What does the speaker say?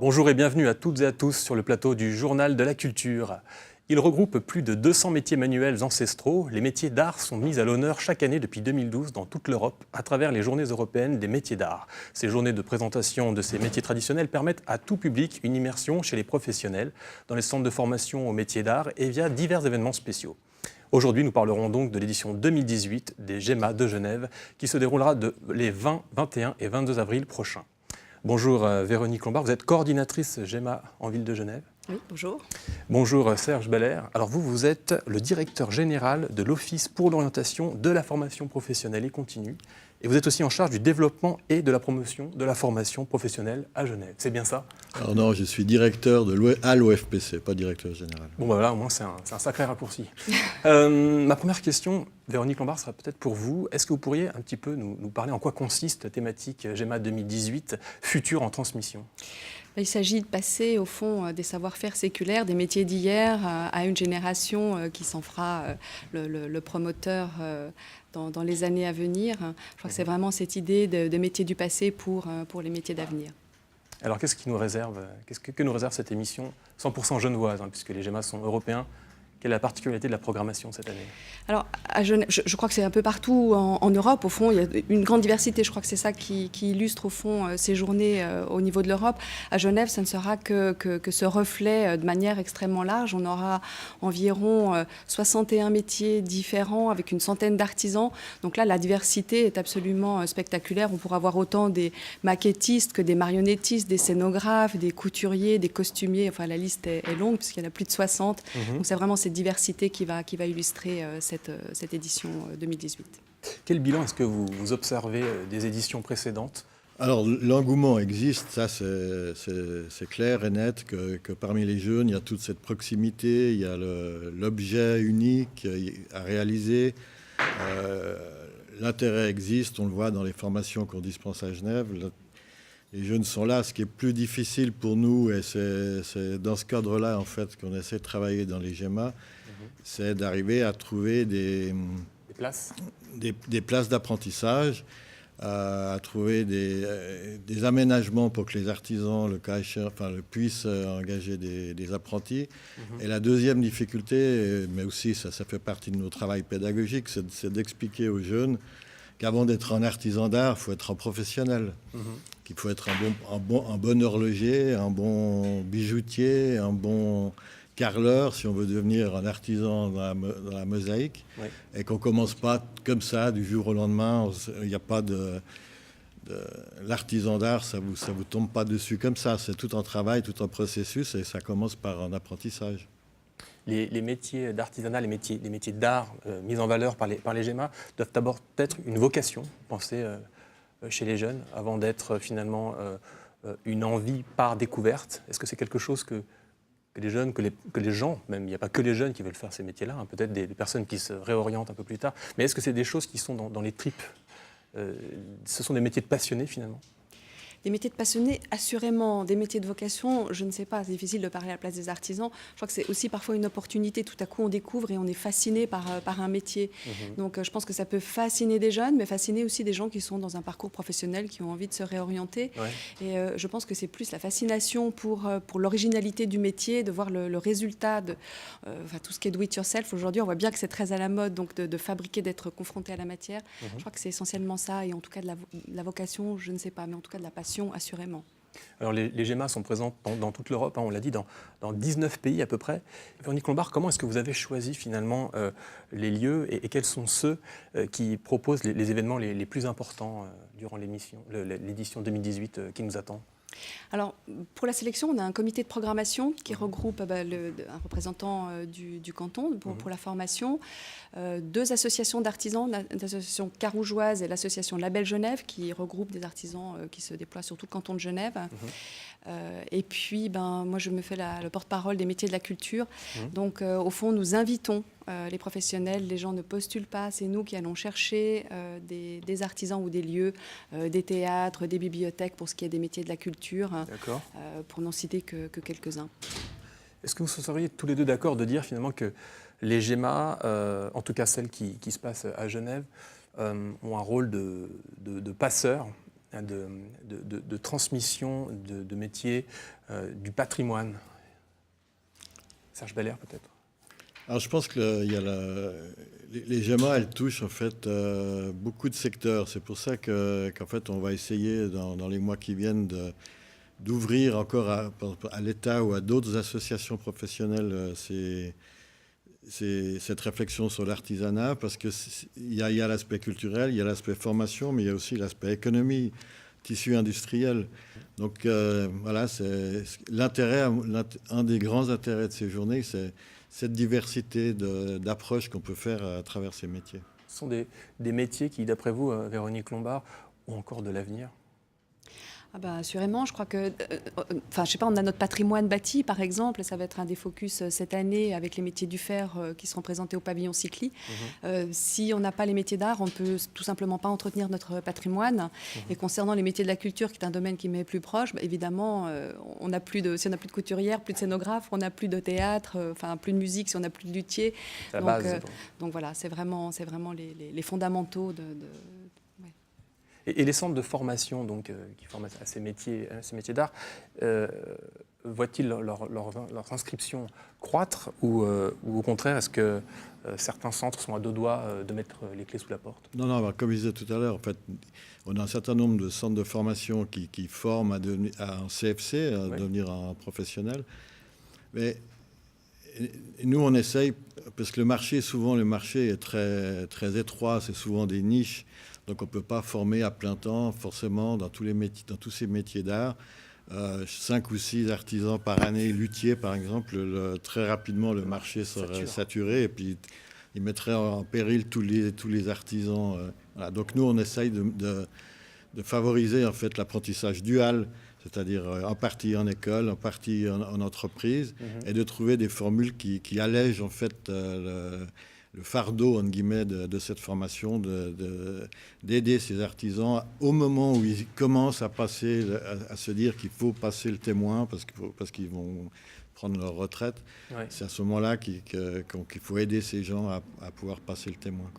Bonjour et bienvenue à toutes et à tous sur le plateau du Journal de la Culture. Il regroupe plus de 200 métiers manuels ancestraux. Les métiers d'art sont mis à l'honneur chaque année depuis 2012 dans toute l'Europe à travers les journées européennes des métiers d'art. Ces journées de présentation de ces métiers traditionnels permettent à tout public une immersion chez les professionnels, dans les centres de formation aux métiers d'art et via divers événements spéciaux. Aujourd'hui, nous parlerons donc de l'édition 2018 des GEMA de Genève qui se déroulera les 20, 21 et 22 avril prochains. Bonjour Véronique Lombard, vous êtes coordinatrice GEMA en ville de Genève. Oui, bonjour. Bonjour Serge Belair. Alors vous êtes le directeur général de l'Office pour l'orientation de la formation professionnelle et continue. Et vous êtes aussi en charge du développement et de la promotion de la formation professionnelle à Genève. C'est bien ça? Alors non, je suis directeur à l'OFPC, pas directeur général. Bon ben voilà, au moins c'est un sacré raccourci. Ma première question, Véronique Lombard, sera peut-être pour vous. Est-ce que vous pourriez un petit peu nous parler en quoi consiste la thématique GEMA 2018, futur en transmission? Il s'agit de passer, au fond, des savoir-faire séculaires, des métiers d'hier, à une génération qui s'en fera le promoteur dans les années à venir. Je crois que c'est vraiment cette idée de métiers du passé pour les métiers d'avenir. Alors qu'est-ce que nous réserve cette émission 100% genevoise, puisque les GEMA sont européens? Quelle est la particularité de la programmation cette année? Alors, à Genève, je crois que c'est un peu partout en Europe. Au fond, il y a une grande diversité. Je crois que c'est ça qui illustre, au fond, ces journées au niveau de l'Europe. À Genève, ça ne sera que ce reflet de manière extrêmement large. On aura environ 61 métiers différents avec une centaine d'artisans. Donc là, la diversité est absolument spectaculaire. On pourra voir autant des maquettistes que des marionnettistes, des scénographes, des couturiers, des costumiers. Enfin, la liste est longue puisqu'il y en a plus de 60. Donc c'est vraiment cette diversité qui va illustrer cette édition 2018. Quel bilan est-ce que vous observez des éditions précédentes? Alors l'engouement existe, ça c'est clair et net que parmi les jeunes, il y a toute cette proximité, il y a l'objet unique à réaliser. L'intérêt existe, on le voit dans les formations qu'on dispense à Genève. Les jeunes sont là. Ce qui est plus difficile pour nous, et c'est dans ce cadre-là en fait qu'on essaie de travailler dans les GEMA, c'est d'arriver à trouver des places d'apprentissage, à trouver des aménagements pour que les artisans, le cas échéant, puissent engager des apprentis. Et la deuxième difficulté, mais aussi ça fait partie de nos travail pédagogique, c'est d'expliquer aux jeunes qu'avant d'être un artisan d'art, il faut être un professionnel. Qu'il faut être un bon horloger, un bon bijoutier, un bon carreleur, si on veut devenir un artisan dans la mosaïque. Oui. Et qu'on ne commence pas comme ça, du jour au lendemain. Il n'y a pas l'artisan d'art, ça vous tombe pas dessus comme ça. C'est tout un travail, tout un processus, et ça commence par un apprentissage. Les métiers d'artisanat, les métiers d'art mis en valeur par les GEMA doivent d'abord être une vocation, pensez chez les jeunes, avant d'être finalement une envie par découverte. Est-ce que c'est quelque chose que les jeunes, que les gens, même il n'y a pas que les jeunes qui veulent faire ces métiers-là, peut-être des personnes qui se réorientent un peu plus tard, mais est-ce que c'est des choses qui sont dans les tripes? Ce sont des métiers de passionnés finalement? Des métiers de passionnés, assurément. Des métiers de vocation, je ne sais pas, c'est difficile de parler à la place des artisans. Je crois que c'est aussi parfois une opportunité. Tout à coup, on découvre et on est fasciné par un métier. Donc je pense que ça peut fasciner des jeunes, mais fasciner aussi des gens qui sont dans un parcours professionnel, qui ont envie de se réorienter. Ouais. Et je pense que c'est plus la fascination pour l'originalité du métier, de voir le résultat de tout ce qui est do it yourself. Aujourd'hui, on voit bien que c'est très à la mode, donc de fabriquer, d'être confronté à la matière. Je crois que c'est essentiellement ça, et en tout cas de la vocation, je ne sais pas, mais en tout cas de la passion. Assurément. Alors les GEMA sont présents dans toute l'Europe, on l'a dit, dans 19 pays à peu près. Véronique Lombard, comment est-ce que vous avez choisi finalement les lieux et quels sont ceux qui proposent les événements les plus importants durant l'édition 2018 qui nous attend? Alors, pour la sélection, on a un comité de programmation qui regroupe un représentant du canton pour la formation, 2 associations d'artisans, l'association carougeoise et l'association Label Genève, qui regroupe des artisans qui se déploient sur tout le canton de Genève. Et puis, moi, je me fais le porte-parole des métiers de la culture. Donc, au fond, nous invitons les professionnels. Les gens ne postulent pas. C'est nous qui allons chercher des artisans ou des lieux, des théâtres, des bibliothèques pour ce qui est des métiers de la culture, pour n'en citer que quelques-uns. Est-ce que vous seriez tous les deux d'accord de dire finalement que les GEMA, en tout cas celles qui se passent à Genève, ont un rôle de passeur de transmission de métiers, du patrimoine. Serge Belair, peut-être. Alors, je pense que les GEMA, elles touchent en fait beaucoup de secteurs. C'est pour ça qu'en fait, on va essayer dans les mois qui viennent d'ouvrir encore à l'État ou à d'autres associations professionnelles cette réflexion sur l'artisanat, parce qu'il y a l'aspect culturel, il y a l'aspect formation, mais il y a aussi l'aspect économie, tissu industriel. Donc voilà, c'est un des grands intérêts de ces journées, c'est cette diversité d'approches qu'on peut faire à travers ces métiers. Ce sont des métiers qui, d'après vous, Véronique Lombard, ont encore de l'avenir? Ah bah, assurément, je crois que, je sais pas, on a notre patrimoine bâti, par exemple, ça va être un des focus cette année avec les métiers du fer qui seront présentés au pavillon Cycli. Si on n'a pas les métiers d'art, on ne peut tout simplement pas entretenir notre patrimoine. Et concernant les métiers de la culture, qui est un domaine qui m'est plus proche, bah, évidemment, si on n'a plus de couturières, plus de scénographes, on n'a plus de théâtre, plus de musique, si on n'a plus de luthier. C'est la base. Donc voilà, c'est vraiment les fondamentaux Et les centres de formation qui forment à ces métiers d'art, voient-ils leurs inscriptions croître ou au contraire, est-ce que certains centres sont à deux doigts de mettre les clés sous la porte? Non, comme je disais tout à l'heure, en fait, on a un certain nombre de centres de formation qui forment à un CFC, à devenir un professionnel. Mais nous, on essaye, parce que le marché est très, très étroit, c'est souvent des niches. Donc on ne peut pas former à plein temps forcément dans tous ces métiers d'art. 5 ou 6 artisans par année, luthiers par exemple, très rapidement le marché serait saturé et puis il mettrait en péril tous les artisans. Voilà. Donc nous on essaye de favoriser en fait l'apprentissage dual, c'est-à-dire en partie en école, en partie en entreprise, et de trouver des formules qui allègent en fait le fardeau, entre guillemets, de cette formation, d'aider ces artisans au moment où ils commencent à se dire qu'il faut passer le témoin parce qu'ils vont prendre leur retraite. Ouais. C'est à ce moment-là qu'il faut aider ces gens à pouvoir passer le témoin.